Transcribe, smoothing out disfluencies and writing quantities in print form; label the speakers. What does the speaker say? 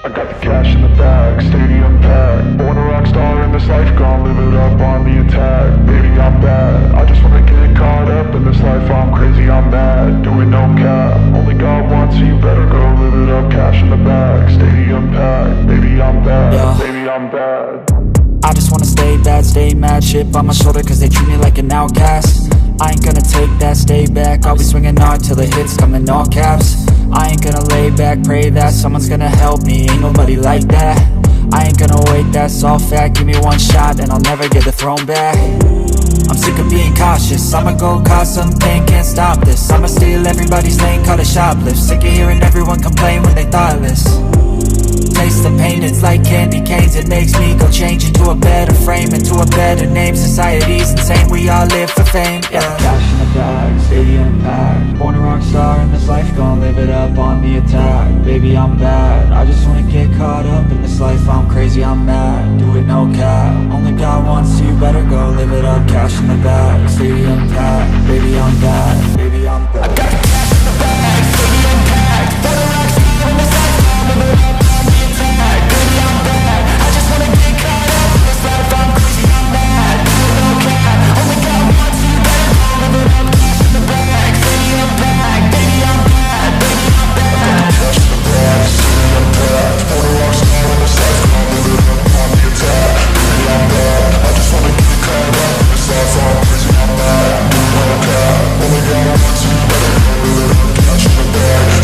Speaker 1: I got the cash in the bag, stadium packed. Born a rock star in this life, gon' live it up on the attack. Baby, I'm bad, I just wanna get caught up in this life. I'm crazy, I'm mad, doing no cap. Only God wants you, better go live it up. Cash in the bag, stadium packed. Baby, I'm bad,
Speaker 2: Yeah.
Speaker 1: baby, I'm bad.
Speaker 2: I just wanna stay bad, stay mad. Chip on my shoulder cause they treat me like an outcast. I ain't gonna take that, stay back. I'll be swinging hard till the hits come in all caps. I ain't gonna lay back, pray that someone's gonna help me. Ain't nobody like that. I ain't gonna wait, that's all fact. Give me one shot and I'll never get the throne back. I'm sick of being cautious, I'ma go cause something, can't stop this. I'ma steal everybody's lane, call it shoplift. Sick of hearing everyone complain when they thoughtless. Taste the pain, it's like candy canes. It makes me go change into a better frame, into a better name. Society's insane, we all live for fame, yeah. Cash in the bag, stadium packed. Born a rock star in this life, gon' live it up on the attack. Baby, I'm bad, I just wanna get caught up in this life. I'm crazy, I'm mad, do it no cap. Only God wants you, better go live it up. Cash in the bag, stadium packed. Baby, I'm bad.